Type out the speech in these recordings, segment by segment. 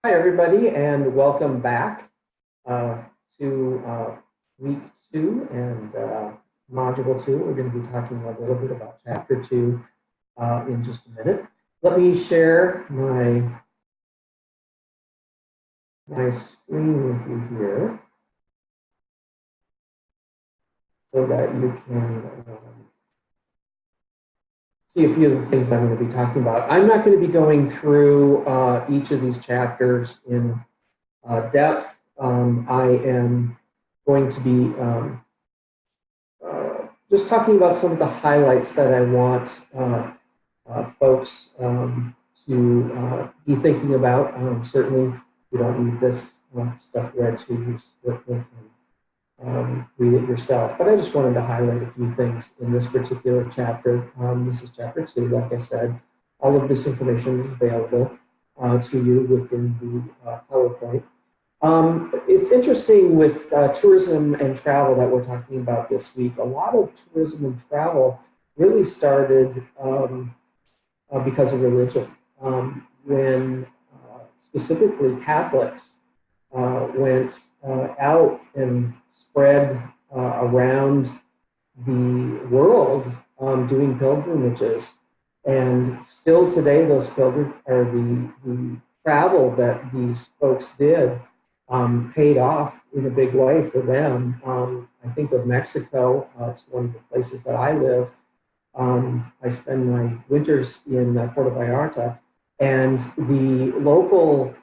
Hi, everybody, and welcome back to week 2 and module 2. We're going to be talking a little bit about chapter 2 in just a minute. Let me share my screen with you here so that you can see a few of the things I'm going to be talking about. I'm not going to be going through each of these chapters in depth. I am going to be just talking about some of the highlights that I want folks to be thinking about. Certainly, you don't need this stuff read to you. Read it yourself. But I just wanted to highlight a few things in this particular chapter. This is chapter 2, like I said. All of this information is available to you within the PowerPoint. It's interesting with tourism and travel that we're talking about this week. A lot of tourism and travel really started because of religion. When specifically Catholics went out and spread around the world doing pilgrimages. And still today, those the travel that these folks did paid off in a big way for them. I think of Mexico. It's one of the places that I live. I spend my winters in Puerto Vallarta, and the local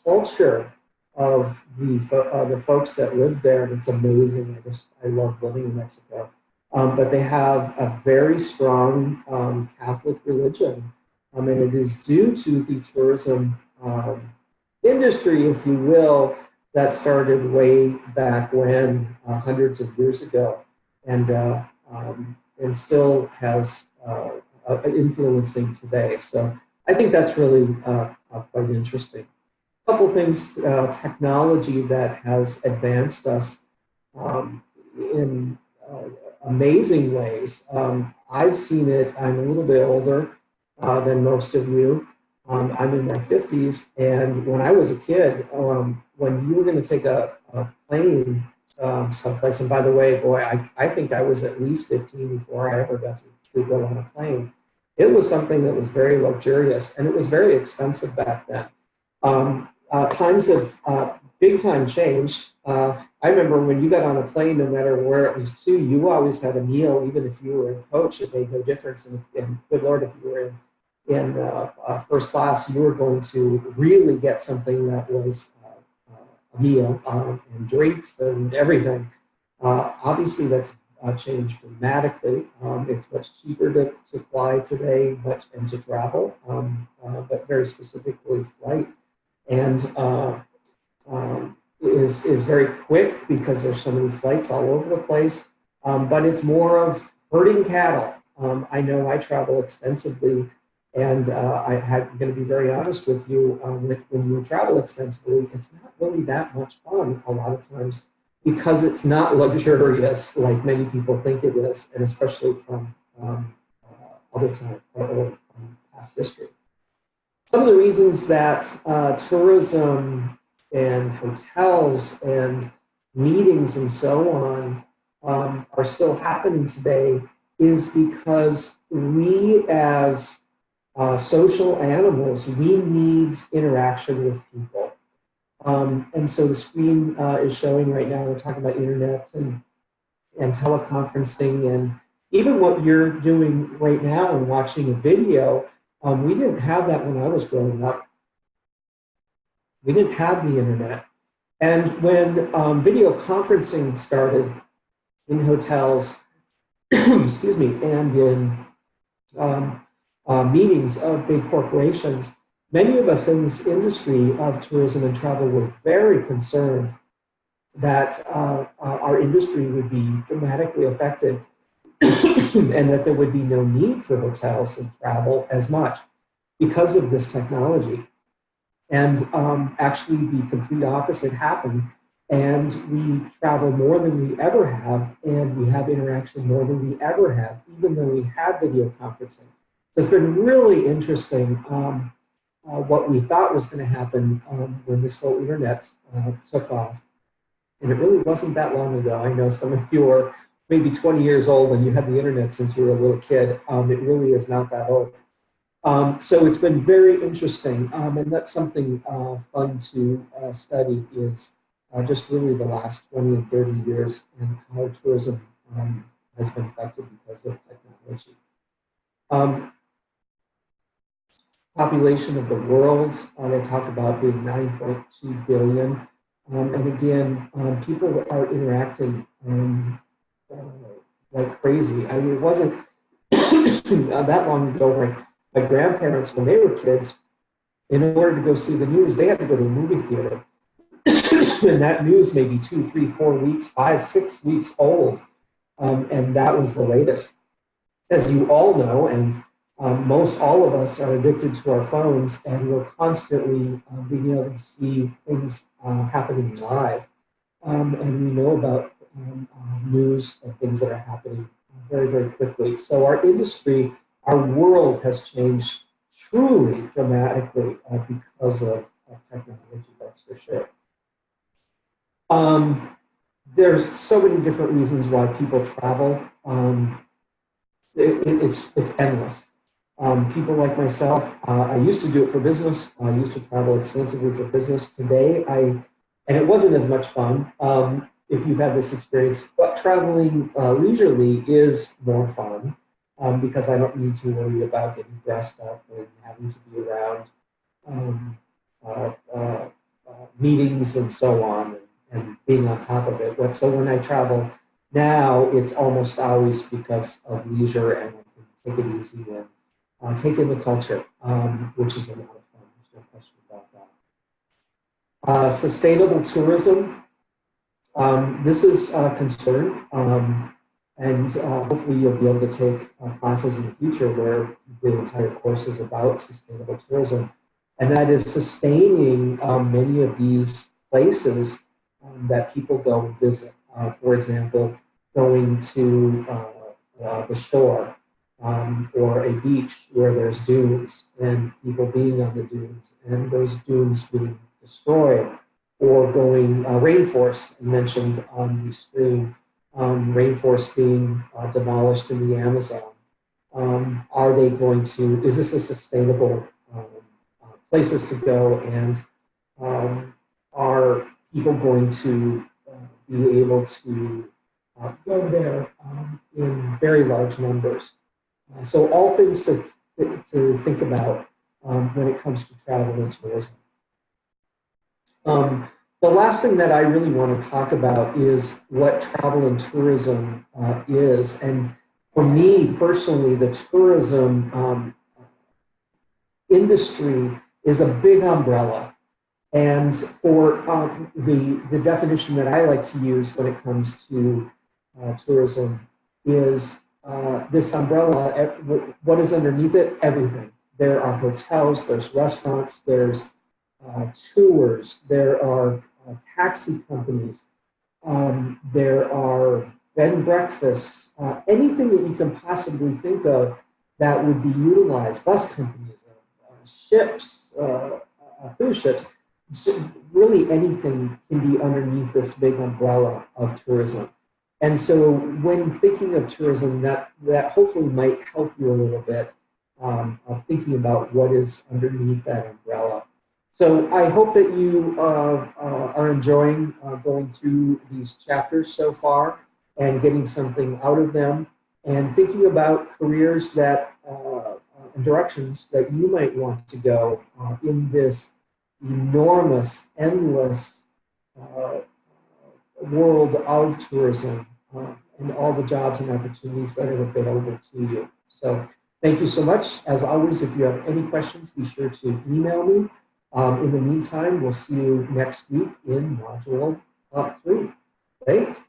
culture of the folks that live there, it's amazing. I love living in Mexico. But they have a very strong Catholic religion, and it is due to the tourism industry, if you will, that started way back when, hundreds of years ago, and still has influencing today. So I think that's really quite interesting. A couple things, technology that has advanced us in amazing ways. I've seen it. I'm a little bit older than most of you. I'm in my 50s, and when I was a kid, when you were going to take a plane someplace, and by the way, boy, I think I was at least 15 before I ever got to go on a plane. It was something that was very luxurious, and it was very expensive back then. Times have big time changed. I remember when you got on a plane, no matter where it was to, you always had a meal, even if you were in coach. It made no difference. And good Lord, if you were in first class, you were going to really get something that was a meal and drinks and everything. Obviously, that's changed dramatically. It's much cheaper to fly today and to travel, but very specifically flight. And is very quick because there's so many flights all over the place, but it's more of herding cattle. I know I travel extensively, and I'm going to be very honest with you, when you travel extensively, it's not really that much fun a lot of times because it's not luxurious like many people think it is, and especially from other time or past history. Some of the reasons that tourism and hotels and meetings and so on are still happening today is because we as social animals, we need interaction with people. And so the screen is showing right now, we're talking about internet and teleconferencing, and even what you're doing right now and watching a video. We didn't have that when I was growing up. We didn't have the internet. And when video conferencing started in hotels, excuse me, and in meetings of big corporations, many of us in this industry of tourism and travel were very concerned that our industry would be dramatically affected and that there would be no need for hotels and travel as much because of this technology. And actually the complete opposite happened. And we travel more than we ever have, and we have interaction more than we ever have, even though we have video conferencing. It's been really interesting what we thought was going to happen when this whole internet took off. And it really wasn't that long ago. I know some of you are maybe 20 years old and you had the internet since you were a little kid. It really is not that old. So it's been very interesting, and that's something fun to study is just really the last 20 and 30 years and how tourism has been affected because of technology. Population of the world, they talk about being 9.2 billion. And again, people are interacting like crazy. I mean, it wasn't that long ago. My grandparents, when they were kids, in order to go see the news, they had to go to a movie theater. And that news may be 2, 3, 4 weeks, 5, 6 weeks old. And that was the latest. As you all know, and most all of us are addicted to our phones, and we're constantly being able to see things happening live. And we know about news and things that are happening very, very quickly. So our industry, our world has changed truly dramatically because of technology, that's for sure. There's so many different reasons why people travel. It's endless. People like myself, I used to do it for business. I used to travel extensively for business. Today, and it wasn't as much fun if you've had this experience, but traveling leisurely is more fun because I don't need to worry about getting dressed up and having to be around meetings and so on and being on top of it. So when I travel now, it's almost always because of leisure and I can take it easy and take in the culture, which is a lot of fun. There's no question about that. Sustainable tourism. This is a concern, and hopefully you'll be able to take classes in the future where the entire course is about sustainable tourism, and that is sustaining many of these places that people go and visit. For example, going to the shore or a beach where there's dunes and people being on the dunes and those dunes being destroyed, or going rainforests mentioned on the screen, rainforests being demolished in the Amazon. Are they going to, is this a sustainable places to go, and are people going to be able to go there in very large numbers? So all things to think about when it comes to travel and tourism. The last thing that I really want to talk about is what travel and tourism is. And for me personally, the tourism industry is a big umbrella. And for the definition that I like to use when it comes to tourism is this umbrella, what is underneath it? Everything. There are hotels, there's restaurants, there's tours, there are taxi companies, there are bed and breakfasts, anything that you can possibly think of that would be utilized, bus companies, ships, cruise ships, really anything can be underneath this big umbrella of tourism. And so when thinking of tourism, that hopefully might help you a little bit of thinking about what is underneath that umbrella. So I hope that you are enjoying going through these chapters so far and getting something out of them and thinking about careers that and directions that you might want to go in this enormous, endless world of tourism and all the jobs and opportunities that are available to you. So thank you so much. As always, if you have any questions, be sure to email me. In the meantime, we'll see you next week in Module 3. Thanks.